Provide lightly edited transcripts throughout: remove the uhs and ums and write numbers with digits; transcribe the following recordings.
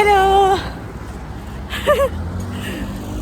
Hello.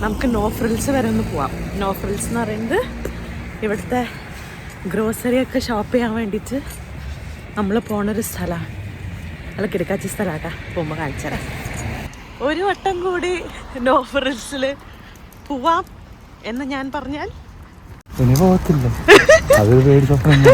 നമുക്ക് no frills വരെ ഒന്ന് പോവാം. നോ ഫ്രിൽസ് എന്ന് പറയുന്നത് ഇവിടുത്തെ ഗ്രോസറിയൊക്കെ ഷോപ്പ് ചെയ്യാൻ വേണ്ടിയിട്ട് നമ്മൾ പോണൊരു സ്ഥലമാണ്. നല്ല കിടക്കാച്ച സ്ഥലമാട്ടാ. പോകുമ്പോൾ കാണിച്ചുതരാം. ഒരു വട്ടം കൂടി നോ ഫ്രിൽസിൽ പോവാം എന്ന് ഞാൻ പറഞ്ഞാൽ ഇനി പോകത്തില്ല. അതൊരു പേടി സ്വപ്നം.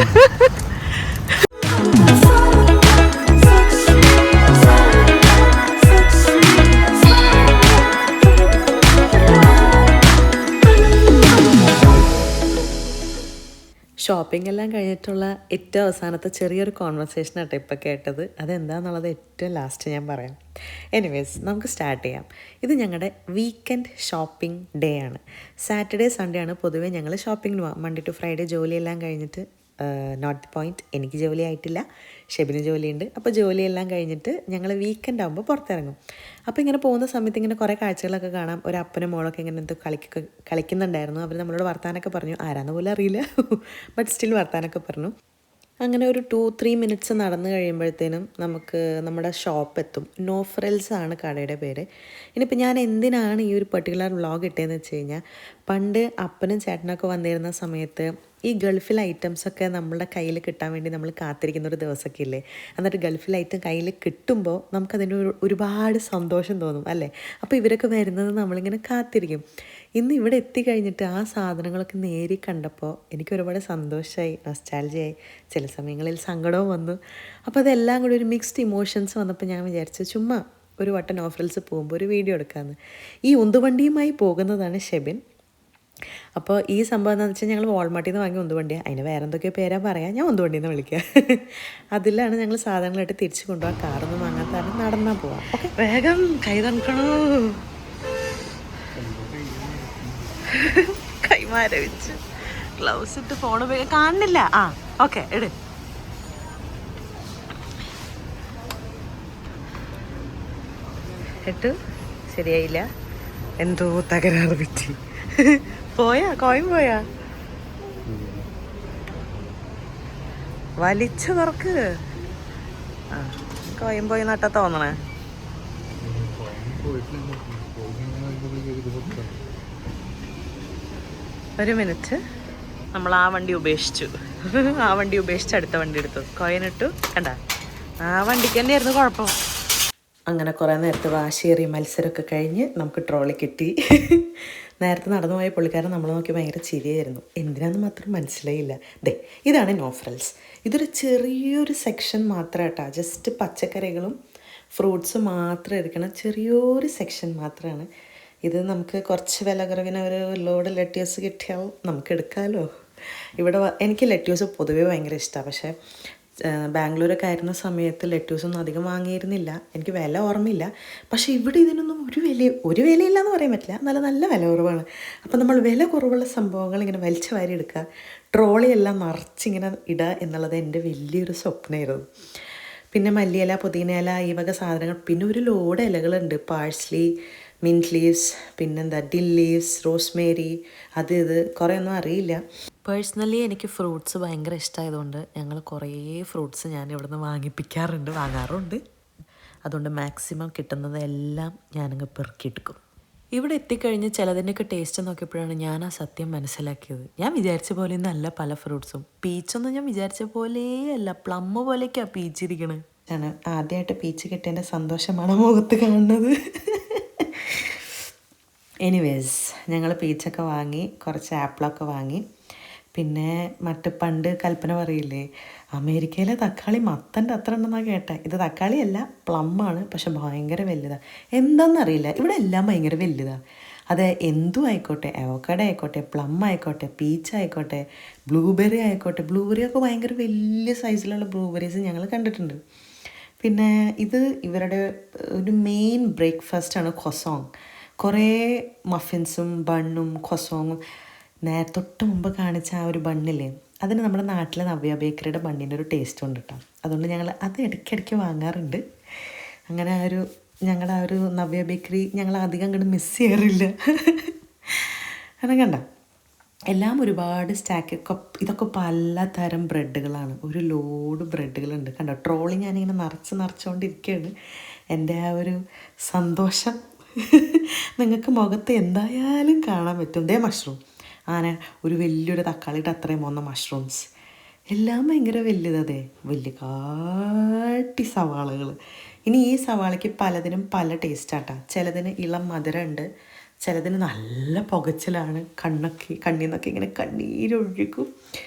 ഷോപ്പിംഗ് എല്ലാം കഴിഞ്ഞിട്ടുള്ള ഏറ്റവും അവസാനത്തെ ചെറിയൊരു കോൺവെർസേഷൻ ആട്ടെ ഇപ്പോൾ കേട്ടത്. അതെന്താണെന്നുള്ളത് ഏറ്റവും ലാസ്റ്റ് ഞാൻ പറയാം. എനിവേസ്, നമുക്ക് സ്റ്റാർട്ട് ചെയ്യാം. ഇത് ഞങ്ങളുടെ വീക്കെൻഡ് ഷോപ്പിംഗ് ഡേ ആണ്. സാറ്റർഡേ സൺഡേ ആണ് പൊതുവേ ഞങ്ങൾ ഷോപ്പിങ്ങിന് പോകാം. മൺഡേ ടു ഫ്രൈഡേ ജോലിയെല്ലാം കഴിഞ്ഞിട്ട്, നോട്ട് ദി പോയിൻറ്റ്, എനിക്ക് ജോലി ആയിട്ടില്ല, ഷെബിന് ജോലിയുണ്ട്. അപ്പോൾ ജോലിയെല്ലാം കഴിഞ്ഞിട്ട് ഞങ്ങൾ വീക്കെൻഡ് ആകുമ്പോൾ പുറത്തിറങ്ങും. അപ്പോൾ ഇങ്ങനെ പോകുന്ന സമയത്ത് ഇങ്ങനെ കുറേ കാഴ്ചകളൊക്കെ കാണാം. ഒരു അപ്പനും മോളൊക്കെ ഇങ്ങനെ എന്തോ കളിക്കുന്നുണ്ടായിരുന്നു. അവർ നമ്മളോട് വർത്താനൊക്കെ പറഞ്ഞു. ആരാന്ന് പോലും അറിയില്ല, ബട്ട് സ്റ്റിൽ വർത്താനൊക്കെ പറഞ്ഞു. അങ്ങനെ ഒരു 2-3 മിനിറ്റ്സ് നടന്നു കഴിയുമ്പോഴത്തേനും നമുക്ക് നമ്മുടെ ഷോപ്പ് എത്തും. നോ ഫ്രിൽസ് ആണ് കടയുടെ പേര്. ഇനിയിപ്പോൾ ഞാൻ എന്തിനാണ് ഈ ഒരു പെർട്ടിക്കുലർ വ്ളോഗ് ഇട്ടതെന്ന് വെച്ച് കഴിഞ്ഞാൽ, പണ്ട് അപ്പനും ചേട്ടനൊക്കെ വന്നിരുന്ന സമയത്ത് ഈ ഗൾഫിൽ ഐറ്റംസൊക്കെ നമ്മളുടെ കയ്യിൽ കിട്ടാൻ വേണ്ടി നമ്മൾ കാത്തിരിക്കുന്ന ഒരു ദിവസമൊക്കെ ഇല്ലേ. എന്നിട്ട് ഗൾഫിൽ ഐറ്റം കയ്യിൽ കിട്ടുമ്പോൾ നമുക്കതിന് ഒരുപാട് സന്തോഷം തോന്നും അല്ലേ. അപ്പോൾ ഇവരൊക്കെ വരുന്നത് നമ്മളിങ്ങനെ കാത്തിരിക്കും. ഇന്ന് ഇവിടെ എത്തിക്കഴിഞ്ഞിട്ട് ആ സാധനങ്ങളൊക്കെ നേരി കണ്ടപ്പോൾ എനിക്ക് ഒരുപാട് സന്തോഷമായി, നൊസ്റ്റാൾജിയായി, ചില സമയങ്ങളിൽ സങ്കടവും വന്നു. അപ്പോൾ അതെല്ലാം കൂടി ഒരു മിക്സ്ഡ് ഇമോഷൻസ് വന്നപ്പോൾ ഞാൻ വിചാരിച്ചു ചുമ്മാ ഒരു വട്ടം നോ ഫ്രിൽസ് പോകുമ്പോൾ ഒരു വീഡിയോ എടുക്കാമെന്ന്. ഈ ഉന്തുവണ്ടിയുമായി പോകുന്നതാണ് ഷെബിൻ. അപ്പോൾ ഈ സംഭവം എന്താണെന്ന് വെച്ചാൽ ഞങ്ങൾ വാൾമാർട്ടിൽ നിന്ന് വാങ്ങിയ ഉന്തുവണ്ടിയാണ്. അതിന് വേറെ എന്തൊക്കെയോ പേരാ പറയാം, ഞാൻ ഉന്തുവണ്ടിയിൽ നിന്ന് വിളിക്കുക. അതിലാണ് ഞങ്ങൾ സാധനങ്ങളായിട്ട് തിരിച്ച് കൊണ്ടുപോകാം. കാറൊന്നും വാങ്ങാത്ത നടന്നാൽ പോവാം. ഓക്കെ, വേഗം കൈ തണുക്കണോ. കൈമാരവിച്ച് ഗ്ലൗസ് ഇട്ട് ഫോൺ ഉപയോഗിക്കാൻ കാണുന്നില്ല. ആ ഓക്കെ, ഇട്. ഇട്ടു, ശരിയായില്ല, എന്തോ തകരാറ് പറ്റി. പോയാ കോയം പോയാ, വലിച്ചു തുറക്ക്. ആ, കോയം പോയി നട്ടാ തോന്നണേ. ഒരു മിനിറ്റ്, നമ്മൾ ആ വണ്ടി ഉപേക്ഷിച്ചു. ആ വണ്ടി ഉപേക്ഷിച്ച് അടുത്ത വണ്ടി എടുത്തു. കോയനിട്ടു, കണ്ട, ആ വണ്ടിക്ക് തന്നെയായിരുന്നു കുഴപ്പം. അങ്ങനെ കുറേ നേരത്തെ വാശിയേറിയ മത്സരമൊക്കെ കഴിഞ്ഞ് നമുക്ക് ട്രോളി കിട്ടി. നേരത്തെ നടന്നു പോയ പുള്ളിക്കാരൻ നമ്മളെ നോക്കി ഭയങ്കര ചിരിയായിരുന്നു. എന്തിനാന്ന് മാത്രം മനസ്സിലായില്ല. ഇതാണ് നോ ഫ്രിൽസ്. ഇതൊരു ചെറിയൊരു സെക്ഷൻ മാത്രം കേട്ടോ. ജസ്റ്റ് പച്ചക്കറികളും ഫ്രൂട്ട്സും മാത്രം എടുക്കണം. ചെറിയൊരു സെക്ഷൻ മാത്രമാണ് ഇത്. നമുക്ക് കുറച്ച് വില കുറവിന് ഒരു ലോഡ് ലെറ്റ്യൂസ് കിട്ടിയാൽ നമുക്ക് എടുക്കാമല്ലോ. ഇവിടെ എനിക്ക് ലെറ്റ്യൂസ് പൊതുവേ ഭയങ്കര ഇഷ്ടമാണ്. പക്ഷേ ബാംഗ്ലൂരൊക്കെ ആയിരുന്ന സമയത്ത് ലെറ്റ്യൂസൊന്നും അധികം വാങ്ങിയിരുന്നില്ല. എനിക്ക് വില ഓർമ്മയില്ല. പക്ഷേ ഇവിടെ ഇതിനൊന്നും ഒരു വിലയില്ല എന്ന് പറയാൻ പറ്റില്ല. നല്ല വില കുറവാണ്. അപ്പോൾ നമ്മൾ വില കുറവുള്ള സംഭവങ്ങൾ ഇങ്ങനെ വലിച്ചു വാരി എടുക്കുക, ട്രോളിയെല്ലാം നിറച്ചിങ്ങനെ ഇടുക എന്നുള്ളത് എൻ്റെ വലിയൊരു സ്വപ്നമായിരുന്നു. പിന്നെ മല്ലിയില, പുതിനയില, ഈ വക സാധനങ്ങൾ. പിന്നെ ഒരു ലോഡ് ഇലകളുണ്ട്. പാഴ്സ്ലി, മിൻറ്റ് ലീവ്സ്, പിന്നെന്താ ഡിൽ ലീവ്സ്, റോസ്മേരി, ഇത് കുറേ ഒന്നും അറിയില്ല. പേഴ്സണലി എനിക്ക് ഫ്രൂട്ട്സ് ഭയങ്കര ഇഷ്ടമായതുകൊണ്ട് ഞങ്ങൾ കുറേ ഫ്രൂട്ട്സ് ഞാൻ ഇവിടുന്ന് വാങ്ങാറുണ്ട്. അതുകൊണ്ട് മാക്സിമം കിട്ടുന്നതെല്ലാം ഞാനങ്ങ് പെറുക്കിയെടുക്കും. ഇവിടെ എത്തിക്കഴിഞ്ഞ് ചിലതിൻ്റെയൊക്കെ ടേസ്റ്റ് നോക്കിയപ്പോഴാണ് ഞാൻ ആ സത്യം മനസ്സിലാക്കിയത്. ഞാൻ വിചാരിച്ച പോലെയൊന്നും അല്ല പല ഫ്രൂട്ട്സും. പീച്ചൊന്നും ഞാൻ വിചാരിച്ച പോലെയല്ല, പ്ലം പോലെയൊക്കെയാണ് പീച്ച് ഇരിക്കണത്. ഞാൻ ആദ്യമായിട്ട് പീച്ച് കിട്ടിയതിൻ്റെ സന്തോഷമാണ് മുഖത്ത് കാണുന്നത്. എനിവേസ്, ഞങ്ങൾ പീച്ചൊക്കെ വാങ്ങി, കുറച്ച് ആപ്പിളൊക്കെ വാങ്ങി. പിന്നെ പണ്ട് കൽപ്പന പറയില്ലേ, അമേരിക്കയിലെ തക്കാളി മത്തൻ്റെ അത്ര ഉണ്ടെന്നാണ് കേട്ടത്. ഇത് തക്കാളിയല്ല, പ്ലമ്മാണ്. പക്ഷെ ഭയങ്കര വലുതാണ്. എന്താണെന്നറിയില്ല, ഇവിടെ എല്ലാം ഭയങ്കര വലുതാണ്. അത് എന്തും ആയിക്കോട്ടെ, അവോക്കാഡോ ആയിക്കോട്ടെ, പ്ലം ആയിക്കോട്ടെ, പീച്ച് ആയിക്കോട്ടെ, ബ്ലൂബെറി ആയിക്കോട്ടെ. ബ്ലൂബെറിയൊക്കെ ഭയങ്കര വലിയ സൈസിലുള്ള ബ്ലൂബെറീസ് ഞങ്ങൾ കണ്ടിട്ടുണ്ട്. പിന്നെ ഇത് ഇവരുടെ ഒരു മെയിൻ ബ്രേക്ക്ഫാസ്റ്റാണ് ക്വസോങ്. കുറേ മഫിൻസും ബണ്ണും ക്വസോങ്ങും. തൊട്ട് മുമ്പ് കാണിച്ച ആ ഒരു ബണ്ണില്ലേ, അതിന് നമ്മുടെ നാട്ടിലെ നവ്യ ബേക്കറിയുടെ ബണ്ണിൻ്റെ ഒരു ടേസ്റ്റ് ഉണ്ട് കേട്ടോ. അതുകൊണ്ട് ഞങ്ങൾ അത് ഇടയ്ക്കിടയ്ക്ക് വാങ്ങാറുണ്ട്. അങ്ങനെ ഞങ്ങളുടെ ആ ഒരു നവ്യ ബേക്കറി ഞങ്ങൾ അധികം അങ്ങോട്ട് മിസ് ചെയ്യാറില്ല. കണ്ട, എല്ലാം ഒരുപാട് ഇതൊക്കെ പലതരം ബ്രെഡുകളാണ്. ഒരു ലോഡ് ബ്രെഡുകളുണ്ട്. കണ്ടോ, ട്രോളി ഞാനിങ്ങനെ നിറച്ചുകൊണ്ടിരിക്കുകയാണ്. എൻ്റെ ആ ഒരു സന്തോഷം നിങ്ങൾക്ക് മുഖത്ത് എന്തായാലും കാണാൻ പറ്റും. ദേ മഷ്റൂം, ആന ഒരു വലിയൊരു തക്കാളിയുടെ അത്രയും പോകുന്ന മഷ്റൂംസ് എല്ലാം ഭയങ്കര വലുതേ, വലിയ കാട്ടി സവാളകൾ. ഇനി ഈ സവാളയ്ക്ക് പലതിനും പല ടേസ്റ്റാട്ടാ. ചിലതിന് ഇളം മധുരമുണ്ട്, ചിലതിന് നല്ല പുകച്ചിലാണ്, കണ്ണിൽ നിന്നൊക്കെ ഇങ്ങനെ കണ്ണീരൊഴുകിക്കും.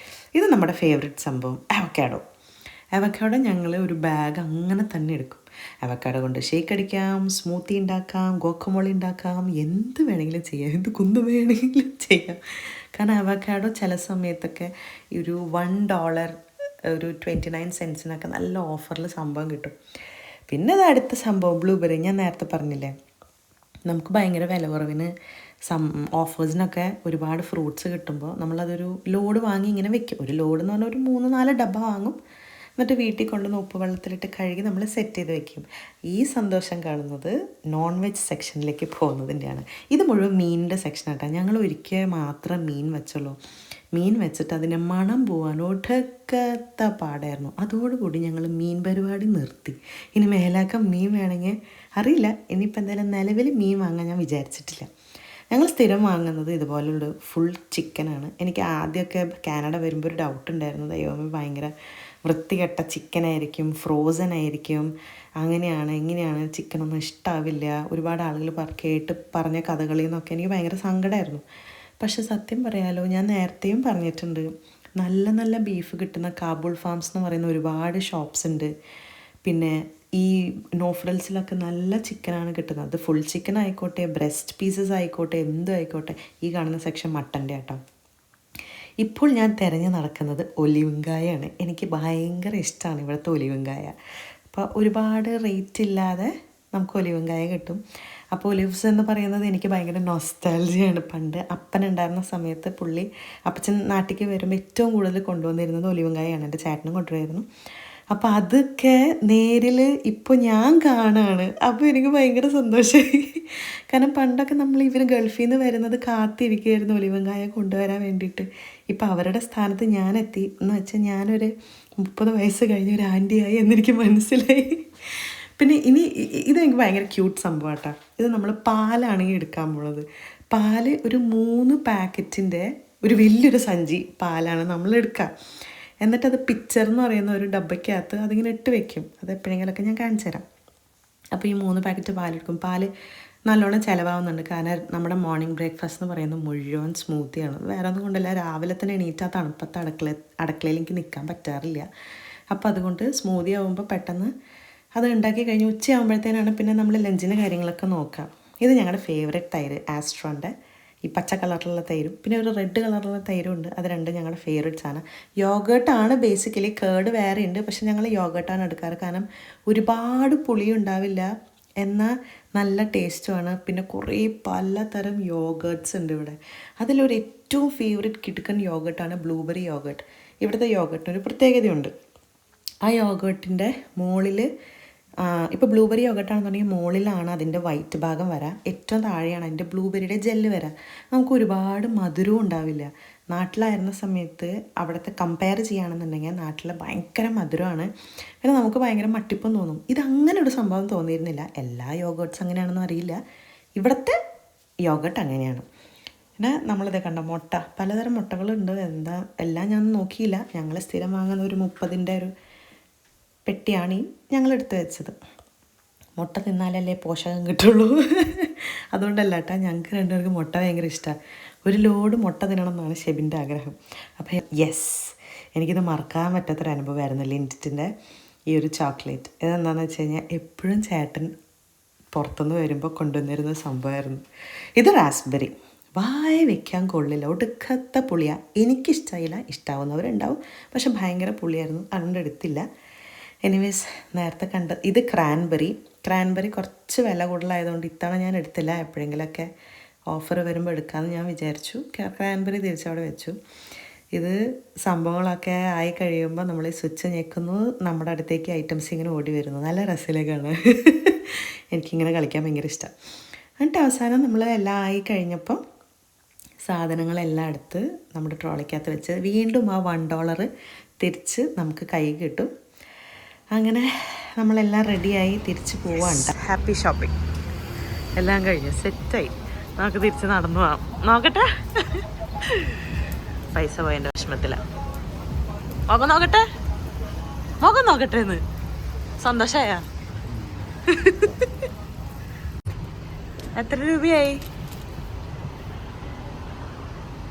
ഇത് നമ്മുടെ ഫേവറേറ്റ് സംഭവം അവക്കാഡോ. അവക്കാഡോ ഞങ്ങൾ ഒരു ബാഗ് അങ്ങനെ തന്നെ എടുക്കും. അവക്കാഡോ കൊണ്ട് ഷേക്ക് അടിക്കാം, സ്മൂത്തി ഉണ്ടാക്കാം, ഗോക്കമോളി ഉണ്ടാക്കാം, എന്ത് വേണമെങ്കിലും ചെയ്യാം, എന്ത് കുന്ത് വേണമെങ്കിലും ചെയ്യാം. കാരണം അവക്കാഡോ ചില സമയത്തൊക്കെ ഒരു $1 ഒരു 29 സെൻസിനൊക്കെ നല്ല ഓഫറിൽ സംഭവം കിട്ടും. പിന്നെ അത് അടുത്ത സംഭവം ബ്ലൂബെറി. ഞാൻ നേരത്തെ പറഞ്ഞില്ലേ, നമുക്ക് ഭയങ്കര വില കുറവിന് ഓഫേഴ്സിനൊക്കെ ഒരുപാട് ഫ്രൂട്ട്സ് കിട്ടുമ്പോൾ നമ്മളതൊരു ലോഡ് വാങ്ങി ഇങ്ങനെ വെക്കും. ഒരു ലോഡ് എന്ന് പറഞ്ഞാൽ ഒരു 3-4 ഡബ്ബ വാങ്ങും. എന്നിട്ട് വീട്ടിൽ കൊണ്ടുവന്ന് ഉപ്പ് വെള്ളത്തിലിട്ട് കഴുകി നമ്മൾ സെറ്റ് ചെയ്ത് വെക്കും. ഈ സന്തോഷം കാണുന്നത് നോൺ വെജ് സെക്ഷനിലേക്ക് പോകുന്നതിൻ്റെയാണ്. ഇത് മുഴുവൻ മീനിൻ്റെ സെക്ഷനായിട്ടാണ്. ഞങ്ങൾ ഒരിക്കൽ മാത്രം മീൻ വെച്ചുള്ളൂ. മീൻ വെച്ചിട്ട് അതിൻ്റെ മണം പോകാൻ ഒടുക്കത്തെ പാടായിരുന്നു. അതോടുകൂടി ഞങ്ങൾ മീൻ പരിപാടി നിർത്തി. ഇനി മേലാക്കം മീൻ വേണമെങ്കിൽ അറിയില്ല. ഇനിയിപ്പോൾ എന്തായാലും നിലവിൽ മീൻ വാങ്ങാൻ ഞാൻ വിചാരിച്ചിട്ടില്ല. ഞങ്ങൾ സ്ഥിരം വാങ്ങുന്നത് ഇതുപോലുള്ള ഫുൾ ചിക്കനാണ്. എനിക്ക് ആദ്യമൊക്കെ കാനഡ വരുമ്പോൾ ഒരു ഡൗട്ട് ഉണ്ടായിരുന്നു, ദൈവമേ ഭയങ്കര വൃത്തികെട്ട ചിക്കനായിരിക്കും, ഫ്രോസൺ ആയിരിക്കും, അങ്ങനെയാണ് ഇങ്ങനെയാണ്, ചിക്കനൊന്നും ഇഷ്ടാവില്ല, ഒരുപാട് ആളുകൾ കേട്ട് പറഞ്ഞ കഥകളിൽ നിന്നൊക്കെ എനിക്ക് ഭയങ്കര സങ്കടമായിരുന്നു. പക്ഷെ സത്യം പറയാലോ, ഞാൻ നേരത്തെയും പറഞ്ഞിട്ടുണ്ട്, നല്ല നല്ല ബീഫ് കിട്ടുന്ന കാബൂൾ ഫാംസ് എന്ന് പറയുന്ന ഒരുപാട് ഷോപ്സ് ഉണ്ട്. പിന്നെ ഈ നോഫ്രൽസിലൊക്കെ നല്ല ചിക്കനാണ് കിട്ടുന്നത്. അത് ഫുൾ ചിക്കൻ ആയിക്കോട്ടെ, ബ്രസ്റ്റ് പീസസ് ആയിക്കോട്ടെ, എന്തും ആയിക്കോട്ടെ. ഈ കാണുന്ന സെക്ഷൻ മട്ടൻ്റെ ആട്ടോ. ഇപ്പോൾ ഞാൻ തിരഞ്ഞു നടക്കുന്നത് ഒലിവുങ്കായാണ്. എനിക്ക് ഭയങ്കര ഇഷ്ടമാണ് ഇവിടുത്തെ ഒലിവുങ്കായ. അപ്പോൾ ഒരുപാട് റേറ്റ് ഇല്ലാതെ നമുക്ക് ഒലിവുങ്കായ കിട്ടും. അപ്പോൾ ഒലിവ്സ് എന്ന് പറയുന്നത് എനിക്ക് ഭയങ്കര നൊസ്റ്റാൾജിയാണ്. പണ്ട് അപ്പൻ ഉണ്ടായിരുന്ന സമയത്ത് അപ്പച്ചൻ നാട്ടിലേക്ക് വരുമ്പോൾ ഏറ്റവും കൂടുതൽ കൊണ്ടുവന്നിരുന്നത് ഒലിവുങ്കായാണ്. എൻ്റെ ചേട്ടനും കൊണ്ടുവരുമായിരുന്നു. അപ്പോൾ അതൊക്കെ നേരിൽ ഇപ്പോൾ ഞാൻ കാണുകയാണ്. അപ്പോൾ എനിക്ക് ഭയങ്കര സന്തോഷമായി. കാരണം പണ്ടൊക്കെ ഇവർ ഗൾഫിൽ നിന്ന് വരുന്നത് കാത്തിരിക്കുകയായിരുന്നു ഒലിവുങ്കായ കൊണ്ടുവരാൻ വേണ്ടിയിട്ട്. ഇപ്പോൾ അവരുടെ സ്ഥാനത്ത് ഞാനെത്തി എന്ന് വെച്ചാൽ ഞാനൊരു 30 വയസ്സ് കഴിഞ്ഞ ഒരു ആൻറ്റിയായി എന്നെനിക്ക് മനസ്സിലായി. പിന്നെ ഇതെനിക്ക് ഭയങ്കര ക്യൂട്ട് സംഭവം കേട്ടോ. ഇത് നമ്മൾ പാലാണെങ്കിൽ എടുക്കാൻ പോണത്. പാല് ഒരു 3 പാക്കറ്റിൻ്റെ ഒരു വലിയൊരു സഞ്ചി പാലാണ് നമ്മൾ എടുക്കുക. എന്നിട്ടത് പിക്ചർ എന്ന് പറയുന്ന ഒരു ഡബ്ബയ്ക്കകത്ത് അതിങ്ങനെ ഇട്ട് വെക്കും. അത് എപ്പോഴെങ്കിലൊക്കെ ഞാൻ കാണിച്ചു തരാം. അപ്പോൾ ഈ 3 പാക്കറ്റ് പാലെടുക്കും. പാല് നല്ലോണം ചിലവാകുന്നുണ്ട്. കാരണം നമ്മുടെ മോർണിംഗ് ബ്രേക്ക്ഫാസ്റ്റ് എന്ന് പറയുന്നത് മുഴുവൻ സ്മൂത്തിയാണ്. വേറെ ഒന്നും കൊണ്ടല്ല, രാവിലെ തന്നെ എണീറ്റ് ആ തണുപ്പത്ത് അടുക്കളയിൽ എനിക്ക് നിൽക്കാൻ പറ്റാറില്ല. അപ്പോൾ അതുകൊണ്ട് സ്മൂത്തി ആകുമ്പോൾ പെട്ടെന്ന് അത് ഉണ്ടാക്കി കഴിഞ്ഞ് ഉച്ചയാകുമ്പോഴത്തേനാണ് പിന്നെ നമ്മൾ ലഞ്ചിൻ്റെ കാര്യങ്ങളൊക്കെ നോക്കുക. ഇത് ഞങ്ങളുടെ ഫേവറേറ്റ് തൈര്, ആസ്ട്രോൻ്റെ ഈ പച്ച കളറിലുള്ള തൈരും പിന്നെ ഒരു റെഡ് കളറിലുള്ള തൈരും ഉണ്ട്. അത് രണ്ടും ഞങ്ങളുടെ ഫേവറേറ്റ്സ് ആണ്. യോഗേർട്ടാണ് ബേസിക്കലി, കേർഡ് വേറെ ഉണ്ട്, പക്ഷെ ഞങ്ങൾ യോഗേർട്ടാണ് എടുക്കാറ്. കാരണം ഒരുപാട് പുളി ഉണ്ടാവില്ല, എന്നാൽ നല്ല ടേസ്റ്റുമാണ്. പിന്നെ കുറേ പലതരം യോഗേർട്ട്സ് ഉണ്ട് ഇവിടെ. അതിലൊരു ഏറ്റവും ഫേവറേറ്റ് കിടുക്കൻ യോഗേർട്ടാണ് ബ്ലൂബെറി യോഗേർട്ട്. ഇവിടുത്തെ യോഗേർട്ടിന് ഒരു പ്രത്യേകതയുണ്ട്. ആ യോഗേർട്ടിൻ്റെ മുകളിൽ ഇപ്പോൾ ബ്ലൂബെറി യോഗട്ടാണെന്നുണ്ടെങ്കിൽ മുകളിലാണ് അതിൻ്റെ വൈറ്റ് ഭാഗം വരാം, ഏറ്റവും താഴെയാണ് അതിൻ്റെ ബ്ലൂബെറിയുടെ ജെല്ല് വരാം. നമുക്ക് ഒരുപാട് മധുരവും ഉണ്ടാവില്ല. നാട്ടിലായിരുന്ന സമയത്ത് അവിടുത്തെ കമ്പയർ ചെയ്യുകയാണെന്നുണ്ടെങ്കിൽ നാട്ടിൽ ഭയങ്കര മധുരമാണ്. പിന്നെ നമുക്ക് ഭയങ്കര മട്ടിപ്പം തോന്നും. ഇതങ്ങനെ ഒരു സംഭവം തോന്നിയിരുന്നില്ല. എല്ലാ യോഗേർട്ട്സ് അങ്ങനെയാണെന്നും അറിയില്ല, ഇവിടുത്തെ യോഗട്ട് അങ്ങനെയാണ്. പിന്നെ നമ്മളിത് കണ്ട മുട്ട, പലതരം മുട്ടകളുണ്ട്. എല്ലാം ഞാൻ നോക്കിയില്ല. ഞങ്ങൾ സ്ഥിരം വാങ്ങുന്ന ഒരു 30ൻ്റെ ഒരു പെട്ടിയാണ് ഞങ്ങളെടുത്ത് വെച്ചത്. മുട്ട തിന്നാലല്ലേ പോഷകം കിട്ടുള്ളൂ. അതുകൊണ്ടല്ല കേട്ടോ, ഞങ്ങൾക്ക് രണ്ടുപേർക്ക് മുട്ട ഭയങ്കര ഇഷ്ടമാണ്. ഒരു ലോഡ് മുട്ട തിന്നണം എന്നാണ് ഷെബിൻ്റെ ആഗ്രഹം. അപ്പോൾ എനിക്കിത് മറക്കാൻ പറ്റാത്തൊരു അനുഭവമായിരുന്നു ലിൻറ്റിൻ്റെ ഈ ഒരു ചോക്ലേറ്റ്. ഇതെന്താണെന്ന് വെച്ച് കഴിഞ്ഞാൽ എപ്പോഴും ചേട്ടൻ പുറത്തുനിന്ന് വരുമ്പോൾ കൊണ്ടുവന്നിരുന്ന സംഭവമായിരുന്നു. ഇത് റാസ്ബെറി. വായ വെക്കാൻ കൊള്ളില്ല, ഒടുക്കത്തെ പുളിയാണ്. എനിക്കിഷ്ടമായില്ല, ഇഷ്ടാവുന്നവരുണ്ടാവും, പക്ഷെ ഭയങ്കര പുളിയായിരുന്നു, അതുകൊണ്ട് എടുത്തില്ല. എനിവേസ് നേരത്തെ ഇത് ക്രാൻബെറി കുറച്ച് വില കൂടുതലായതുകൊണ്ട് ഇത്തവണ ഞാൻ എടുത്തില്ല. എപ്പോഴെങ്കിലുമൊക്കെ ഓഫർ വരുമ്പോൾ എടുക്കാമെന്ന് ഞാൻ വിചാരിച്ചു. ക്രാൻബെറി തിരിച്ചവിടെ വെച്ചു. ഇത് സംഭവങ്ങളൊക്കെ ആയി കഴിയുമ്പോൾ നമ്മൾ ഈ സ്വിച്ച് ഞെക്കുന്നു, നമ്മുടെ അടുത്തേക്ക് ഐറ്റംസ് ഇങ്ങനെ ഓടി വരുന്നു. നല്ല രസത്തിലേക്കാണ്. എനിക്കിങ്ങനെ കളിക്കാൻ ഭയങ്കര ഇഷ്ടം. എന്നിട്ട് അവസാനം നമ്മൾ എല്ലാം ആയി കഴിഞ്ഞപ്പോൾ സാധനങ്ങളെല്ലാം എടുത്ത് നമ്മുടെ ട്രോളിക്കകത്ത് വെച്ച് വീണ്ടും ആ $1 തിരിച്ച് നമുക്ക് കൈ കിട്ടും. അങ്ങനെ നമ്മളെല്ലാം റെഡിയായി തിരിച്ച് പോവാണ്ട്. ഹാപ്പി ഷോപ്പിംഗ് എല്ലാം കഴിഞ്ഞു, സെറ്റായി. നമുക്ക് തിരിച്ച് നടന്നു പോവാം. നോക്കട്ടെ, പൈസ പോയതിൻ്റെ വിഷമത്തിലാണ്. നോക്കട്ടെ നോക്കട്ടെ എന്ന്. സന്തോഷമായ? എത്ര രൂപയായി?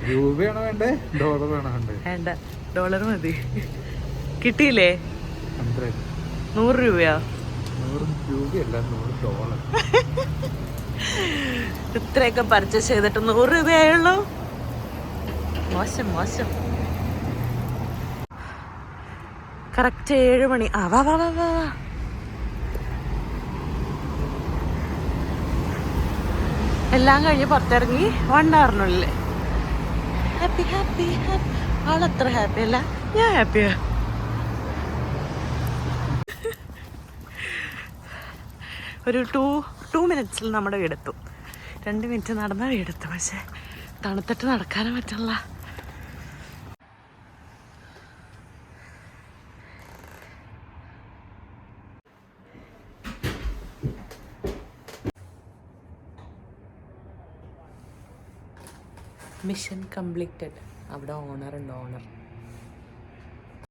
രൂപയാണോ വേണ്ടേ ഡോളറാണോ വേണ്ടേ? വേണ്ട, ഡോളർ മതി. കിട്ടിയില്ലേ? 100 രൂപയോ? 100 രൂപയല്ല, $100. ഇത്രയൊക്കെ പർച്ചേസ് ചെയ്തിട്ട് 100 രൂപയായുള്ളൂ. മോശം മോശം. കറക്റ്റ് 7 മണി. വാ വാ വാ വാ. എല്ലാം കഴിഞ്ഞ് പുറത്തിറങ്ങി 1 hourനുള്ളിൽ. Happy happy happy. ആളത്ര ഹാപ്പി അല്ല, ഞാൻ ഹാപ്പിയാ. ഒരു 2 മിനിറ്റ്സിൽ നമ്മുടെ വീടെത്തും. 2 മിനിറ്റ് നടന്ന വീടെത്തും. പക്ഷെ തണുത്തിട്ട് നടക്കാനും പറ്റില്ല. Mission completed. അവിടെ ഓണർ ഉണ്ട്, ഓണർ.